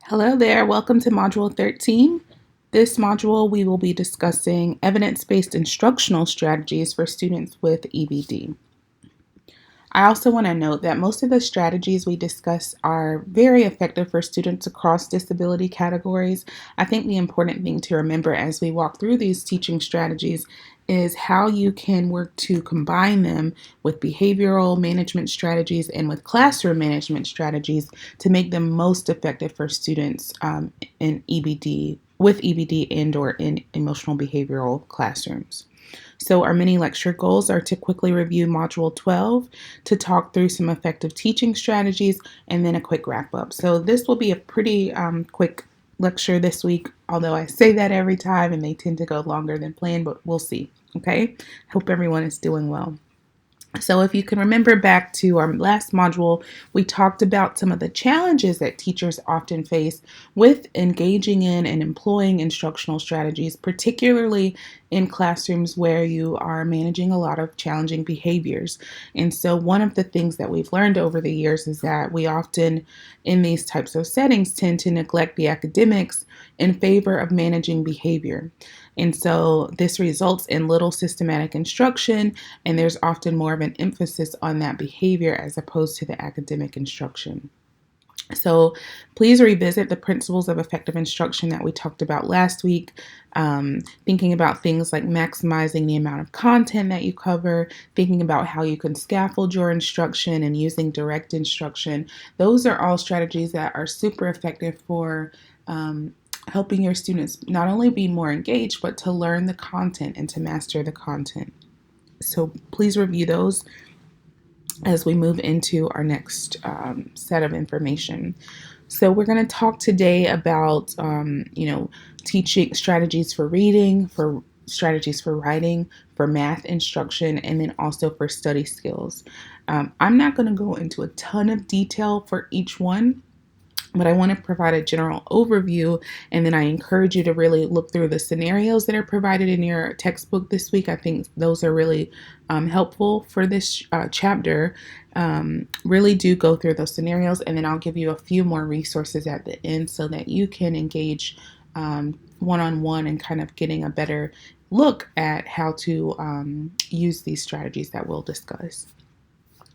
Hello there, welcome to Module 13. This module we will be discussing evidence-based instructional strategies for students with EBD. I also want to note that most of the strategies we discuss are very effective for students across disability categories. I think the important thing to remember as we walk through these teaching strategies is how you can work to combine them with behavioral management strategies and with classroom management strategies to make them most effective for students in EBD, with EBD and or in emotional behavioral classrooms. So our mini lecture goals are to quickly review Module 12, to talk through some effective teaching strategies, and then a quick wrap up. So this will be a pretty quick lecture this week, although I say that every time and they tend to go longer than planned, but we'll see. Okay, hope everyone is doing well. So if you can remember back to our last module, we talked about some of the challenges that teachers often face with engaging in and employing instructional strategies, particularly in classrooms where you are managing a lot of challenging behaviors. And so one of the things that we've learned over the years is that we often, in these types of settings, tend to neglect the academics in favor of managing behavior. And so this results in little systematic instruction, and there's often more of an emphasis on that behavior as opposed to the academic instruction. So please revisit the principles of effective instruction that we talked about last week, thinking about things like maximizing the amount of content that you cover, thinking about how you can scaffold your instruction and using direct instruction. Those are all strategies that are super effective for helping your students not only be more engaged, but to learn the content and to master the content. So please review those as we move into our next set of information. So we're going to talk today about, teaching strategies for reading, for strategies for writing, for math instruction, and then also for study skills. I'm not going to go into a ton of detail for each one, but I want to provide a general overview, and then I encourage you to really look through the scenarios that are provided in your textbook this week. I think those are really helpful for this chapter. Really do go through those scenarios, and then I'll give you a few more resources at the end so that you can engage one-on-one and kind of getting a better look at how to use these strategies that we'll discuss.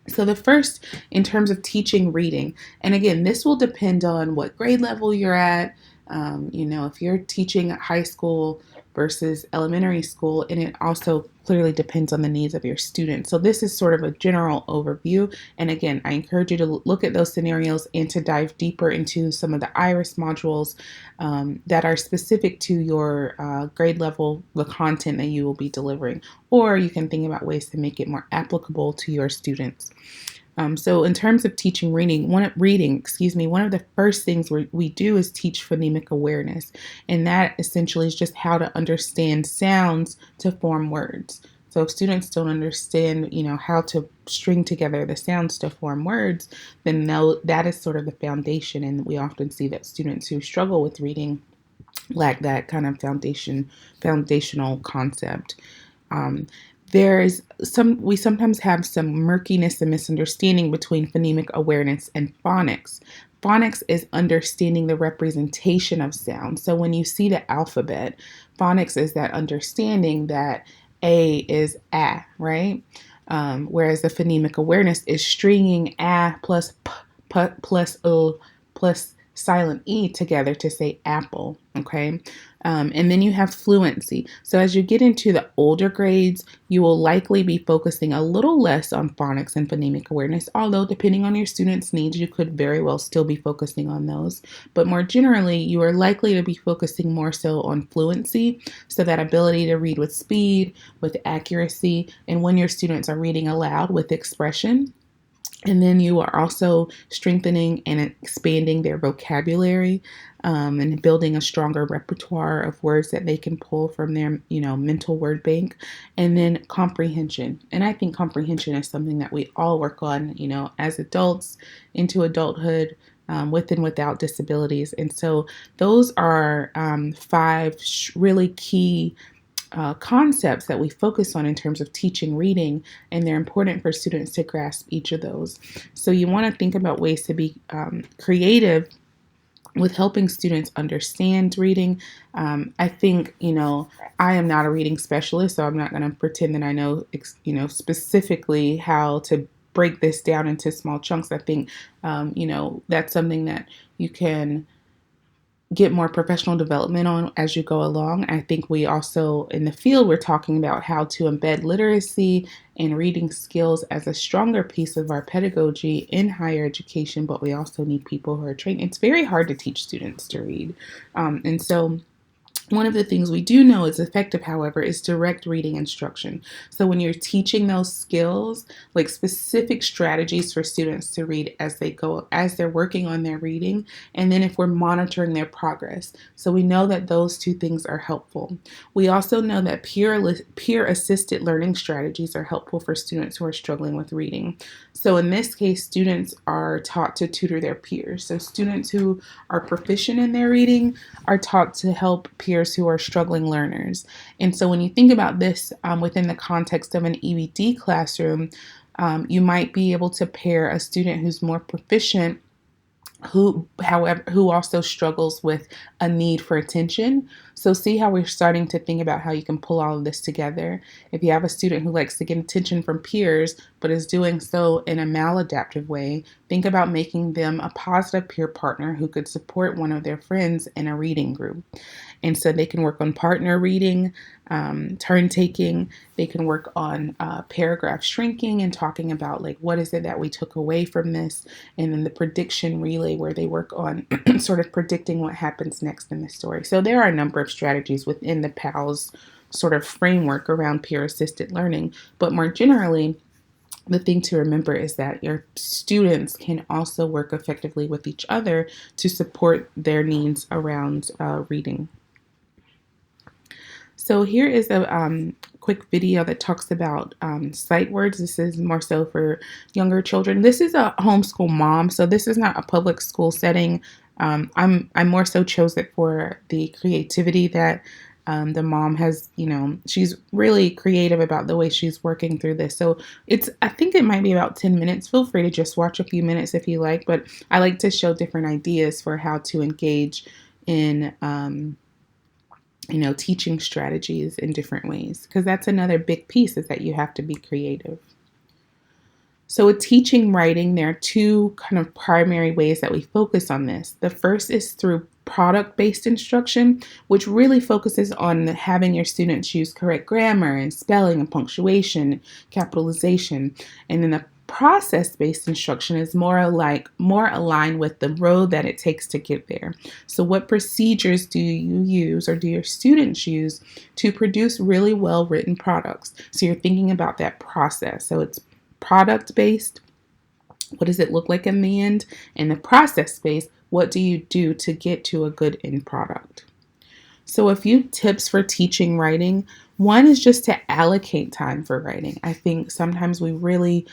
So the first, in terms of teaching reading, and again, this will depend on what grade level you're at. If you're teaching at high school versus elementary school, and it also clearly depends on the needs of your students. So this is sort of a general overview. And again, I encourage you to look at those scenarios and to dive deeper into some of the IRIS modules that are specific to your grade level, the content that you will be delivering. Or you can think about ways to make it more applicable to your students. So in terms of teaching reading, one of the first things we do is teach phonemic awareness. And that essentially is just how to understand sounds to form words. So if students don't understand, how to string together the sounds to form words, then that is sort of the foundation. And we often see that students who struggle with reading lack that kind of foundational concept. We sometimes have some murkiness and misunderstanding between phonemic awareness and phonics. Phonics is understanding the representation of sound. So when you see the alphabet, phonics is that understanding that A is a, right? Whereas the phonemic awareness is stringing a plus p plus o plus silent E together to say apple, okay? And then you have fluency. So as you get into the older grades, you will likely be focusing a little less on phonics and phonemic awareness, although depending on your students' needs, you could very well still be focusing on those. But more generally, you are likely to be focusing more so on fluency, so that ability to read with speed, with accuracy, and when your students are reading aloud with expression. And then you are also strengthening and expanding their vocabulary and building a stronger repertoire of words that they can pull from their, mental word bank. And then comprehension. And I think comprehension is something that we all work on, as adults into adulthood, with and without disabilities. And so those are 5 really key concepts that we focus on in terms of teaching reading, and they're important for students to grasp each of those. So you want to think about ways to be creative with helping students understand reading. I think, I am not a reading specialist, so I'm not going to pretend that I know, specifically how to break this down into small chunks. I think, that's something that you can get more professional development on as you go along. I think we also, in the field, we're talking about how to embed literacy and reading skills as a stronger piece of our pedagogy in higher education, but we also need people who are trained. It's very hard to teach students to read. And so one of the things we do know is effective, however, is direct reading instruction. So when you're teaching those skills, like specific strategies for students to read as they go, as they're working on their reading, and then if we're monitoring their progress. So we know that those two things are helpful. We also know that peer assisted learning strategies are helpful for students who are struggling with reading. So in this case, students are taught to tutor their peers. So students who are proficient in their reading are taught to help peers who are struggling learners. And so when you think about this within the context of an EBD classroom, you might be able to pair a student who's more proficient who also struggles with a need for attention. So see how we're starting to think about how you can pull all of this together. If you have a student who likes to get attention from peers, but is doing so in a maladaptive way, think about making them a positive peer partner who could support one of their friends in a reading group. And so they can work on partner reading, turn taking. They can work on paragraph shrinking and talking about like what is it that we took away from this, and then the prediction relay where they work on sort of predicting what happens next in the story. So there are a number of strategies within the PALS sort of framework around peer assisted learning, but more generally, the thing to remember is that your students can also work effectively with each other to support their needs around reading. So here is a quick video that talks about sight words. This is more so for younger children. This is a homeschool mom, so this is not a public school setting. I more so chose it for the creativity that the mom has. She's really creative about the way she's working through this. So I think it might be about 10 minutes. Feel free to just watch a few minutes if you like, but I like to show different ideas for how to engage in teaching strategies in different ways, because that's another big piece, is that you have to be creative. So with teaching writing, there are two kind of primary ways that we focus on this. The first is through product-based instruction, which really focuses on having your students use correct grammar and spelling and punctuation, capitalization. And then the process-based instruction is more aligned with the road that it takes to get there. So what procedures do you use, or do your students use, to produce really well-written products? So you're thinking about that process. So it's product-based, what does it look like in the end? And the process-based, what do you do to get to a good end product? So a few tips for teaching writing. One is just to allocate time for writing. I think sometimes we really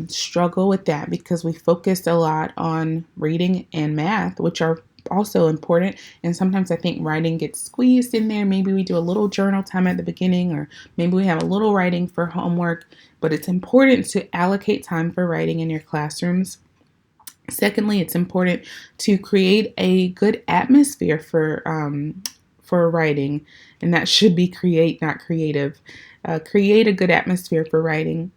struggle with that because we focus a lot on reading and math, which are also important. And sometimes I think writing gets squeezed in there. Maybe we do a little journal time at the beginning, or maybe we have a little writing for homework, but it's important to allocate time for writing in your classrooms. Secondly, it's important to create a good atmosphere for writing, and that should be create, not creative. Create a good atmosphere for writing,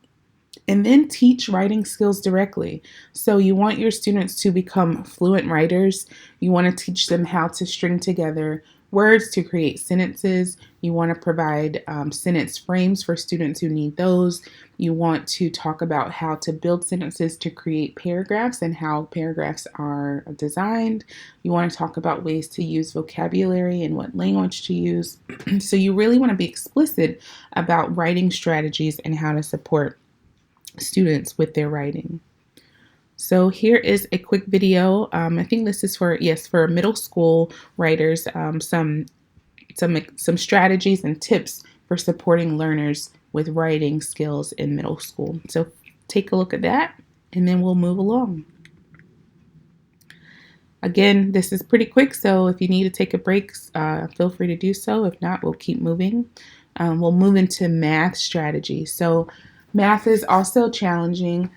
and then teach writing skills directly. So you want your students to become fluent writers. You want to teach them how to string together words to create sentences. You want to provide sentence frames for students who need those. You want to talk about how to build sentences to create paragraphs and how paragraphs are designed. You want to talk about ways to use vocabulary and what language to use. So you really want to be explicit about writing strategies and how to support students with their writing. So here is a quick video. I think this is for middle school writers, some strategies and tips for supporting learners with writing skills in middle school. So take a look at that, and then we'll move along. Again, this is pretty quick, so if you need to take a break, feel free to do so. If not, we'll keep moving. We'll move into math strategy. So math is also challenging.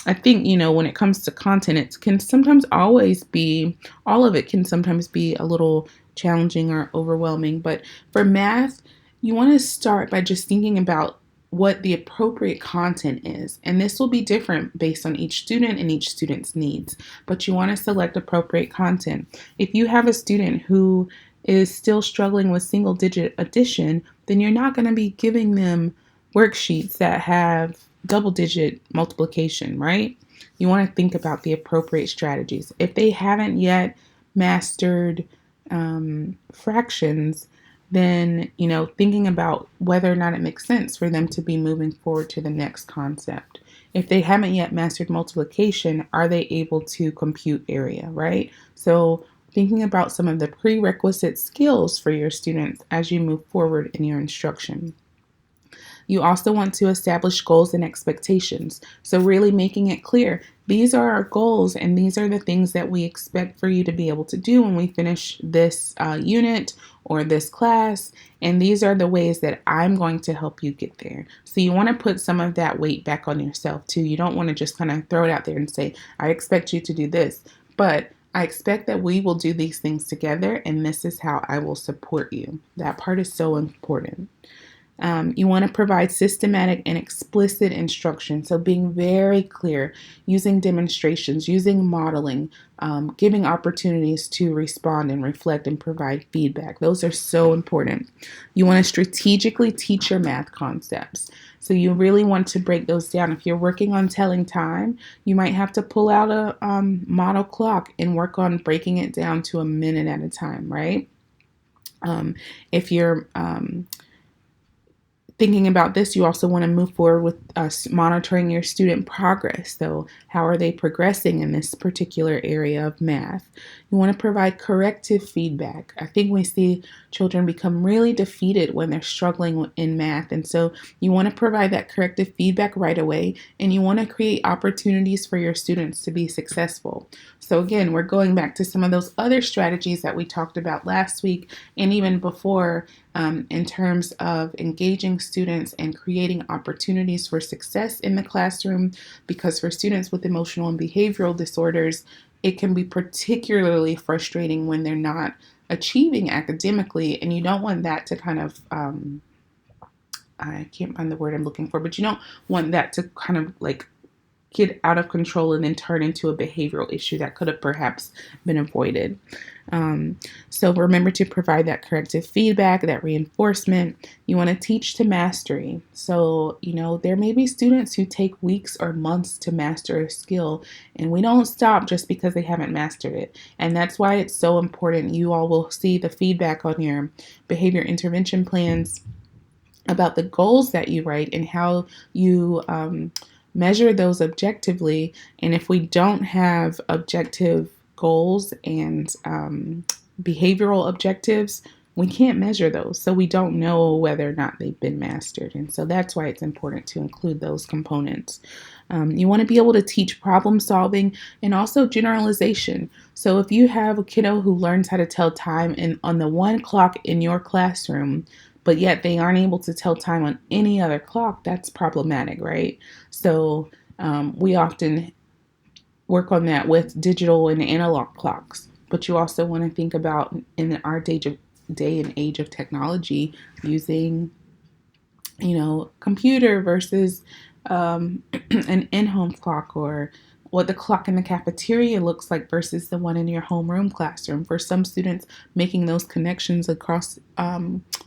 I think, when it comes to content, it can sometimes always be, all of it can sometimes be a little challenging or overwhelming. But for math, you want to start by just thinking about what the appropriate content is. And this will be different based on each student and each student's needs. But you want to select appropriate content. If you have a student who is still struggling with single digit addition, then you're not going to be giving them worksheets that have double digit multiplication, right? You want to think about the appropriate strategies. If they haven't yet mastered fractions, then, thinking about whether or not it makes sense for them to be moving forward to the next concept. If they haven't yet mastered multiplication, are they able to compute area, right? So thinking about some of the prerequisite skills for your students as you move forward in your instruction. You also want to establish goals and expectations. So, really making it clear these are our goals and these are the things that we expect for you to be able to do when we finish this unit or this class. And these are the ways that I'm going to help you get there. So, you want to put some of that weight back on yourself too. You don't want to just kind of throw it out there and say, I expect you to do this. But I expect that we will do these things together, and this is how I will support you. That part is so important. You want to provide systematic and explicit instruction. So being very clear, using demonstrations, using modeling, giving opportunities to respond and reflect and provide feedback. Those are so important. You want to strategically teach your math concepts. So you really want to break those down. If you're working on telling time, you might have to pull out a model clock and work on breaking it down to a minute at a time, right? If you're thinking about this, you also want to move forward with monitoring your student progress. So how are they progressing in this particular area of math? You want to provide corrective feedback. I think we see children become really defeated when they're struggling in math. And so you want to provide that corrective feedback right away. And you want to create opportunities for your students to be successful. So again, we're going back to some of those other strategies that we talked about last week and even before, in terms of engaging students and creating opportunities for success in the classroom. Because for students with emotional and behavioral disorders, it can be particularly frustrating when they're not achieving academically, and you don't want that to kind of I can't find the word I'm looking for, but you don't want that to kind of like get out of control and then turn into a behavioral issue that could have perhaps been avoided. So remember to provide that corrective feedback, that reinforcement. You want to teach to mastery. So, there may be students who take weeks or months to master a skill, and we don't stop just because they haven't mastered it. And that's why it's so important. You all will see the feedback on your behavior intervention plans about the goals that you write and how you measure those objectively. And if we don't have objective goals and behavioral objectives, we can't measure those. So we don't know whether or not they've been mastered. And so that's why it's important to include those components. You want to be able to teach problem solving and also generalization. So if you have a kiddo who learns how to tell time on the one clock in your classroom, but yet they aren't able to tell time on any other clock, that's problematic, right? So we often work on that with digital and analog clocks. But you also want to think about, in our day and age of technology, using, computer versus an in-home clock, or what the clock in the cafeteria looks like versus the one in your homeroom classroom. For some students, making those connections across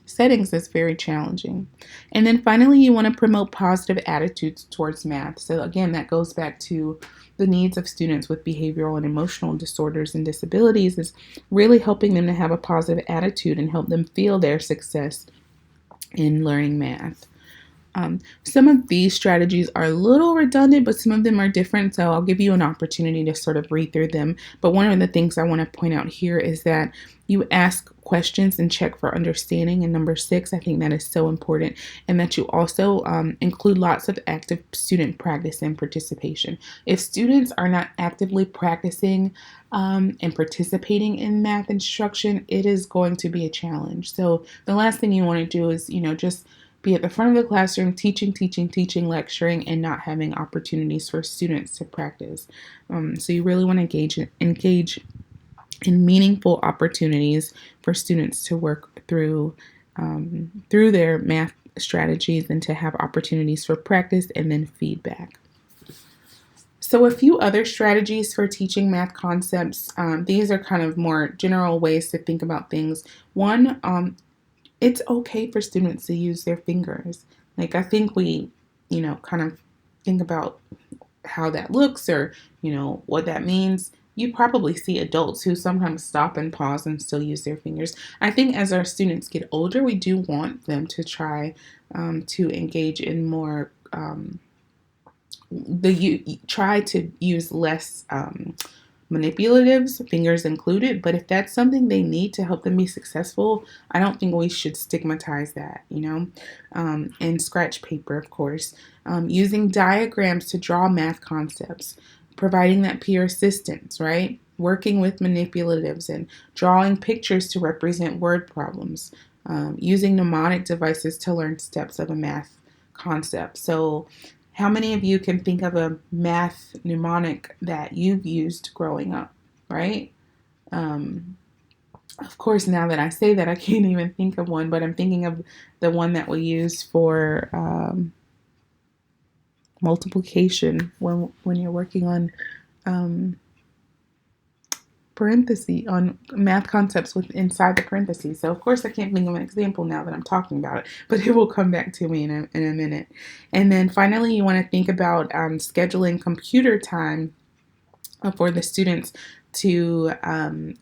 settings is very challenging. And then finally, you want to promote positive attitudes towards math. So again, that goes back to the needs of students with behavioral and emotional disorders and disabilities, is really helping them to have a positive attitude and help them feel their success in learning math. Some of these strategies are a little redundant, but some of them are different. So I'll give you an opportunity to sort of read through them. But one of the things I want to point out here is that you ask questions and check for understanding. And number 6, I think that is so important. And that you also include lots of active student practice and participation. If students are not actively practicing and participating in math instruction, it is going to be a challenge. So the last thing you want to do is, just be at the front of the classroom, teaching, lecturing, and not having opportunities for students to practice. So you really want to engage in meaningful opportunities for students to work through their math strategies and to have opportunities for practice and then feedback. So a few other strategies for teaching math concepts. These are kind of more general ways to think about things. One, it's okay for students to use their fingers. Like, I think we, kind of think about how that looks or, what that means. You probably see adults who sometimes stop and pause and still use their fingers. I think as our students get older, we do want them to try to engage in more, try to use less manipulatives, fingers included, but if that's something they need to help them be successful, I don't think we should stigmatize that, and scratch paper, of course, using diagrams to draw math concepts, providing that peer assistance, right? Working with manipulatives and drawing pictures to represent word problems, using mnemonic devices to learn steps of a math concept. So how many of you can think of a math mnemonic that you've used growing up, right? Of course, now that I say that, I can't even think of one, but I'm thinking of the one that we use for multiplication when you're working on on math concepts with inside the parentheses. So of course I can't think of an example now that I'm talking about it, but it will come back to me in a minute. And then finally, you want to think about scheduling computer time for the students to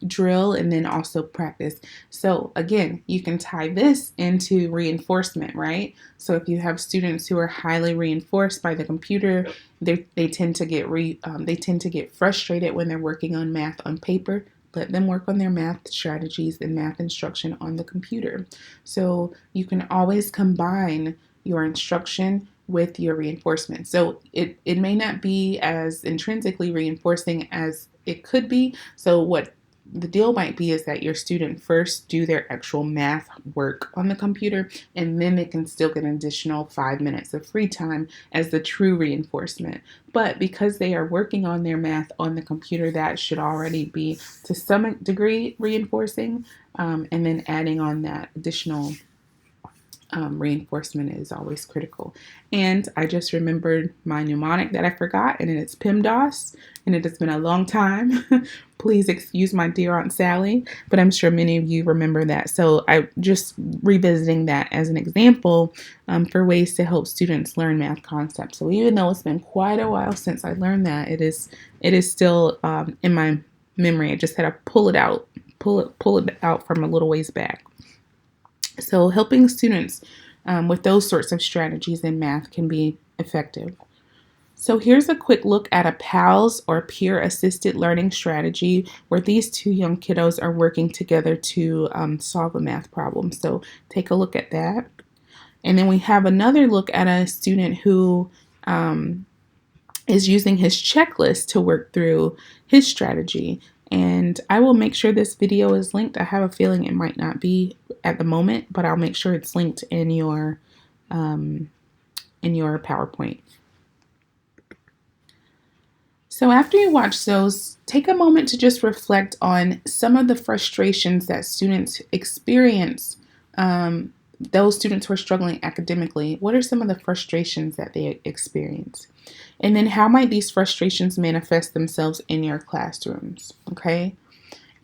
drill and then also practice. So again, you can tie this into reinforcement, right? So if you have students who are highly reinforced by the computer, they tend to get frustrated when they're working on math on paper. Let them work on their math strategies and math instruction on the computer. So you can always combine your instruction with your reinforcement. So it may not be as intrinsically reinforcing as it could be. So what the deal might be is that your student first do their actual math work on the computer, and then they can still get an additional 5 minutes of free time as the true reinforcement. But because they are working on their math on the computer, that should already be to some degree reinforcing, and then adding on that additional reinforcement is always critical. And I just remembered my mnemonic that I forgot, and it's PEMDAS, and it has been a long time. Please excuse my dear Aunt Sally, but I'm sure many of you remember that. So I just revisiting that as an example for ways to help students learn math concepts. So even though it's been quite a while since I learned that, it is still in my memory. I just had to pull it out from a little ways back. So helping students with those sorts of strategies in math can be effective. So here's a quick look at a PALS or peer-assisted learning strategy where these two young kiddos are working together to solve a math problem. So take a look at that. And then we have another look at a student who is using his checklist to work through his strategy. And I will make sure this video is linked. I have a feeling it might not be at the moment, but I'll make sure it's linked in your PowerPoint. So after you watch those, take a moment to just reflect on some of the frustrations that students experience. Those students who are struggling academically, what are some of the frustrations that they experience? And then how might these frustrations manifest themselves in your classrooms, okay?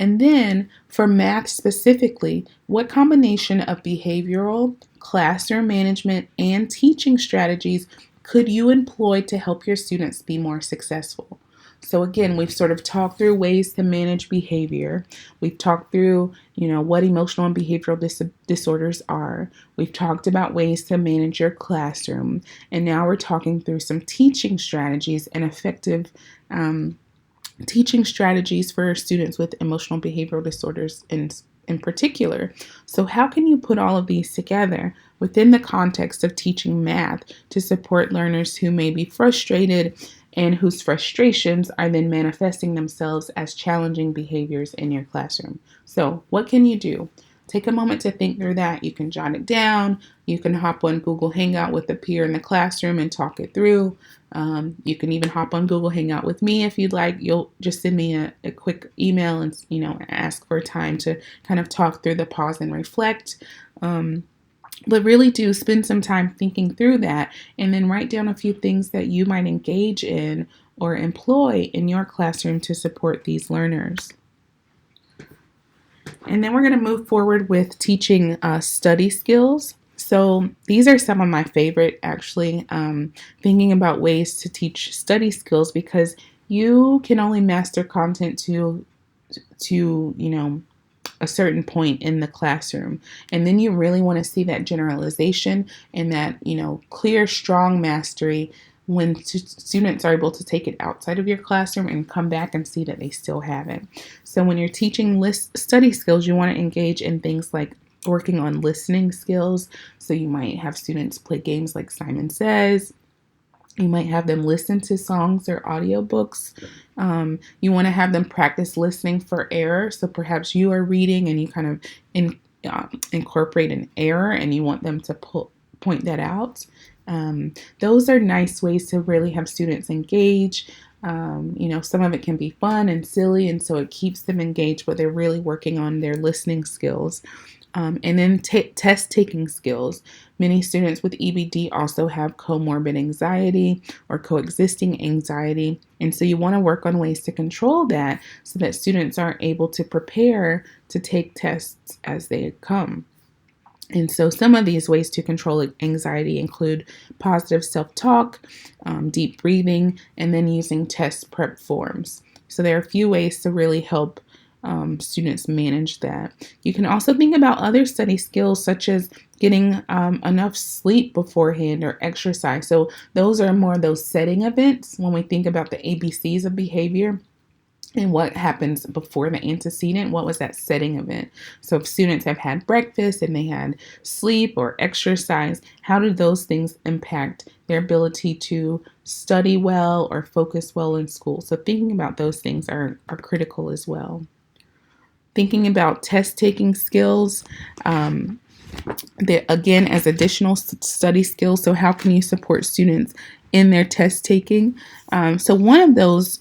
And then for math specifically, what combination of behavioral, classroom management, and teaching strategies could you employ to help your students be more successful? So again, we've sort of talked through ways to manage behavior. We've talked through, what emotional and behavioral disorders are. We've talked about ways to manage your classroom. And now we're talking through some teaching strategies and effective teaching strategies for students with emotional behavioral disorders in particular. So how can you put all of these together within the context of teaching math to support learners who may be frustrated and whose frustrations are then manifesting themselves as challenging behaviors in your classroom? So what can you do? take a moment to think through that. You can jot it down. You can hop on Google Hangout with a peer in the classroom and talk it through. You can even hop on Google Hangout with me if you'd like. You'll just send me a quick email and, ask for time to kind of talk through the pause and reflect. But really do spend some time thinking through that, and then write down a few things that you might engage in or employ in your classroom to support these learners. And then we're going to move forward with teaching study skills. So these are some of my favorite, actually, thinking about ways to teach study skills, because you can only master content to a certain point in the classroom. And then you really want to see that generalization and that, clear, strong mastery when students are able to take it outside of your classroom and come back and see that they still have it. So when you're teaching study skills, you want to engage in things like working on listening skills. So you might have students play games like Simon Says. You might have them listen to songs or audiobooks. You want to have them practice listening for error. So perhaps you are reading and you kind of incorporate an error and you want them to point that out. Those are nice ways to really have students engage. Some of it can be fun and silly, and so it keeps them engaged, but they're really working on their listening skills. And then test taking skills. Many students with EBD also have comorbid anxiety or coexisting anxiety. And so you want to work on ways to control that so that students are able to prepare to take tests as they come. And so some of these ways to control anxiety include positive self-talk, deep breathing, and then using test prep forms. So there are a few ways to really help students manage that. You can also think about other study skills, such as getting enough sleep beforehand or exercise. So those are more those setting events when we think about the ABCs of behavior. And what happens before the antecedent? What was that setting event? So if students have had breakfast and they had sleep or exercise, how do those things impact their ability to study well or focus well in school? So thinking about those things are critical as well. Thinking about test-taking skills, again, as additional study skills. So how can you support students in their test-taking? So one of those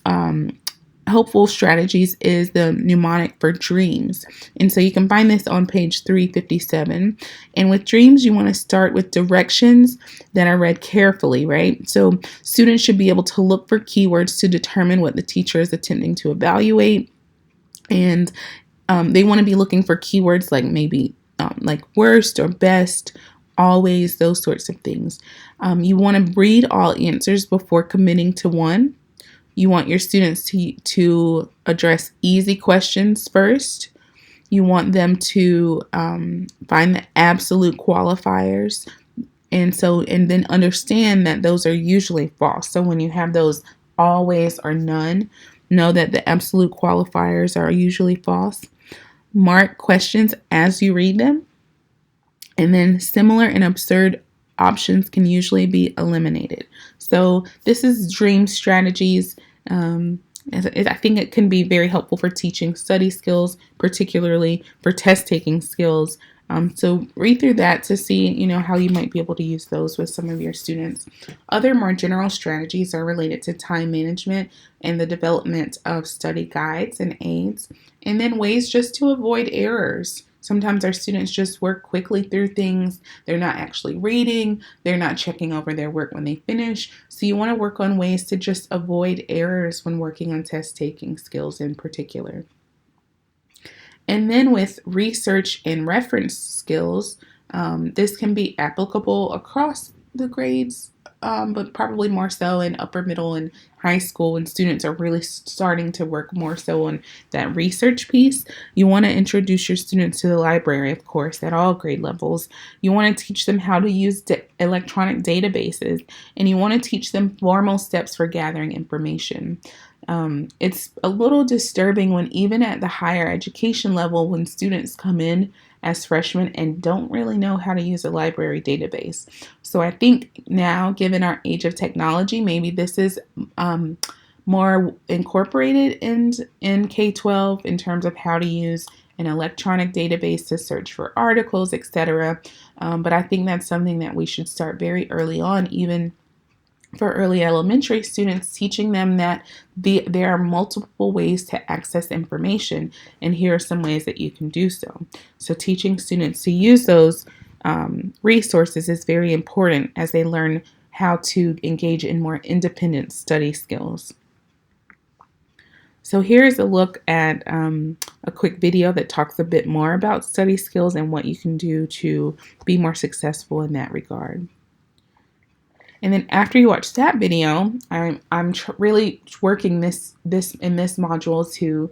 helpful strategies is the mnemonic for dreams. And so you can find this on page 357. And with dreams, you want to start with directions that are read carefully, right? So students should be able to look for keywords to determine what the teacher is attempting to evaluate. And they want to be looking for keywords like maybe like worst or best, always, those sorts of things. You want to read all answers before committing to one. You want your students to address easy questions first. You want them to find the absolute qualifiers. And then understand that those are usually false. So when you have those always or none, know that the absolute qualifiers are usually false. Mark questions as you read them. And then similar and absurd options can usually be eliminated. So this is dream strategies. I think it can be very helpful for teaching study skills, particularly for test-taking skills. So read through that to see, how you might be able to use those with some of your students. Other more general strategies are related to time management and the development of study guides and aids, and then ways just to avoid errors. Sometimes our students just work quickly through things. They're not actually reading. They're not checking over their work when they finish. So you want to work on ways to just avoid errors when working on test-taking skills in particular. And then with research and reference skills, this can be applicable across the grades, but probably more so in upper, middle, and high school when students are really starting to work more so on that research piece. You want to introduce your students to the library, of course, at all grade levels. You want to teach them how to use electronic databases, and you want to teach them formal steps for gathering information. It's a little disturbing when even at the higher education level, when students come in as freshmen and don't really know how to use a library database. So I think now, given our age of technology, maybe this is more incorporated in K-12 in terms of how to use an electronic database to search for articles, etc. But I think that's something that we should start very early on, even for early elementary students, teaching them that there are multiple ways to access information, and here are some ways that you can do so. So teaching students to use those resources is very important as they learn how to engage in more independent study skills. So here's a look at a quick video that talks a bit more about study skills and what you can do to be more successful in that regard. And then after you watch that video, I'm really working this in this module to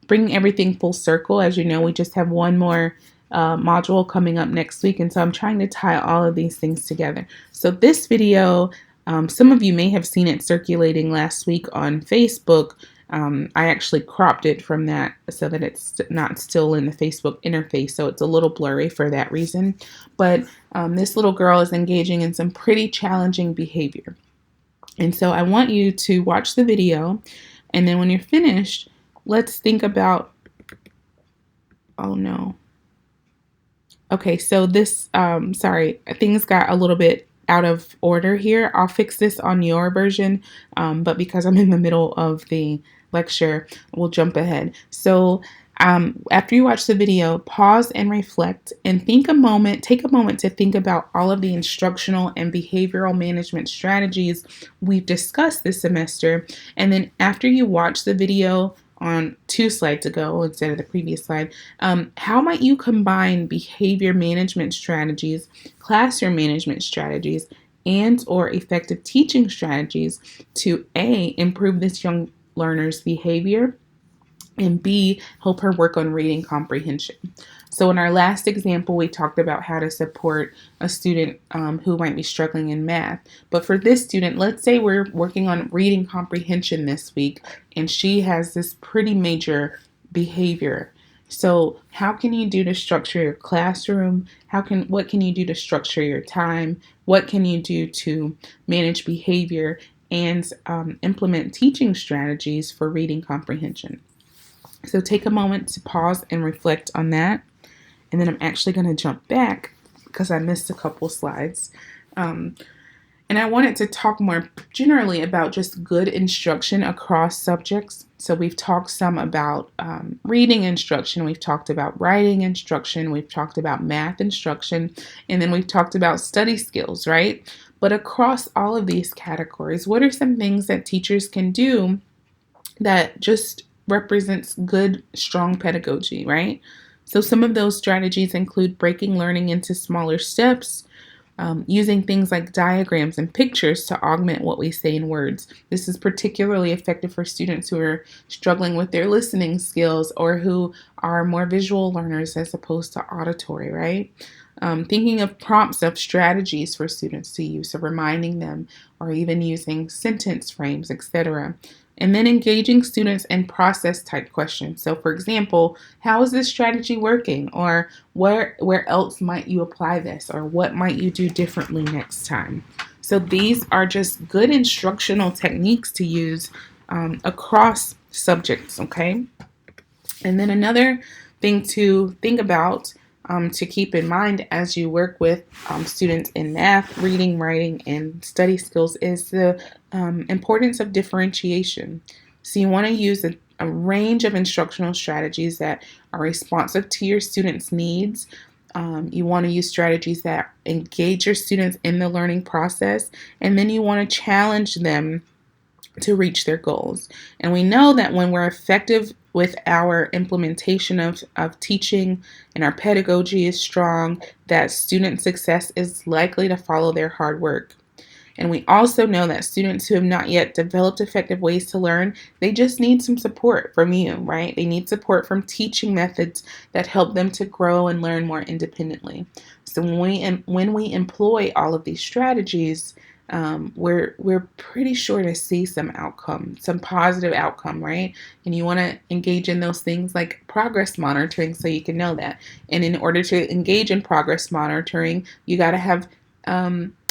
bring everything full circle. As you know, we just have one more module coming up next week, and so I'm trying to tie all of these things together. So this video, some of you may have seen it circulating last week on Facebook. I actually cropped it from that so that it's not still in the Facebook interface, so it's a little blurry for that reason. But this little girl is engaging in some pretty challenging behavior. And so I want you to watch the video, and then when you're finished, let's think about, oh no. Okay, so this, sorry, things got a little bit out of order here. I'll fix this on your version, but because I'm in the middle of the lecture, we'll jump ahead. So after you watch the video, pause and reflect and take a moment to think about all of the instructional and behavioral management strategies we've discussed this semester. And then after you watch the video on 2 slides ago instead of the previous slide, how might you combine behavior management strategies, classroom management strategies, and or effective teaching strategies to A, improve this young learner's behavior, and B, help her work on reading comprehension. So in our last example, we talked about how to support a student who might be struggling in math. But for this student, let's say we're working on reading comprehension this week, and she has this pretty major behavior. So how can you do to structure your classroom? What can you do to structure your time? What can you do to manage behavior and implement teaching strategies for reading comprehension? So take a moment to pause and reflect on that. And then I'm actually going to jump back because I missed a couple slides. And I wanted to talk more generally about just good instruction across subjects. So we've talked some about reading instruction, we've talked about writing instruction, we've talked about math instruction, and then we've talked about study skills, right? But across all of these categories, what are some things that teachers can do that just represents good, strong pedagogy, right? So some of those strategies include breaking learning into smaller steps, using things like diagrams and pictures to augment what we say in words. This is particularly effective for students who are struggling with their listening skills or who are more visual learners as opposed to auditory, right? Thinking of prompts of strategies for students to use, so reminding them or even using sentence frames, etc. And then engaging students in process type questions. So for example, how is this strategy working? Or where else might you apply this? Or what might you do differently next time? So these are just good instructional techniques to use across subjects, okay? And then another thing to think about to keep in mind as you work with students in math, reading, writing, and study skills is the importance of differentiation. So you want to use a range of instructional strategies that are responsive to your students' needs. You want to use strategies that engage your students in the learning process, and then you want to challenge them to reach their goals. And we know that when we're effective with our implementation of teaching and our pedagogy is strong, that student success is likely to follow their hard work. And we also know that students who have not yet developed effective ways to learn, they just need some support from you, right? They need support from teaching methods that help them to grow and learn more independently. So when we employ all of these strategies, we're pretty sure to see some outcome, some positive outcome, right? And you want to engage in those things like progress monitoring so you can know that. And in order to engage in progress monitoring, you got to have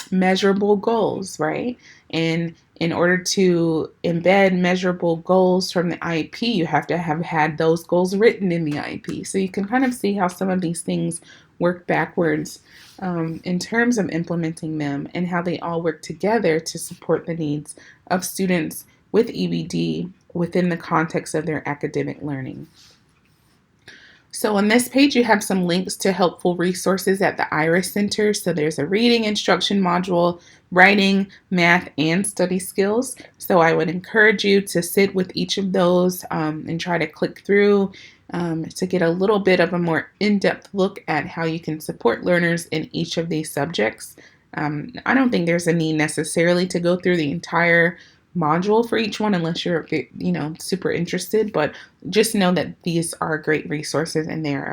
measurable goals, right? And In order to embed measurable goals from the IEP, you have to have had those goals written in the IEP. So you can kind of see how some of these things work backwards in terms of implementing them and how they all work together to support the needs of students with EBD within the context of their academic learning. So on this page, you have some links to helpful resources at the IRIS Center. So there's a reading instruction module, writing, math, and study skills. So I would encourage you to sit with each of those and try to click through to get a little bit of a more in-depth look at how you can support learners in each of these subjects. I don't think there's a need necessarily to go through the entire module for each one unless you're super interested, but just know that these are great resources and they're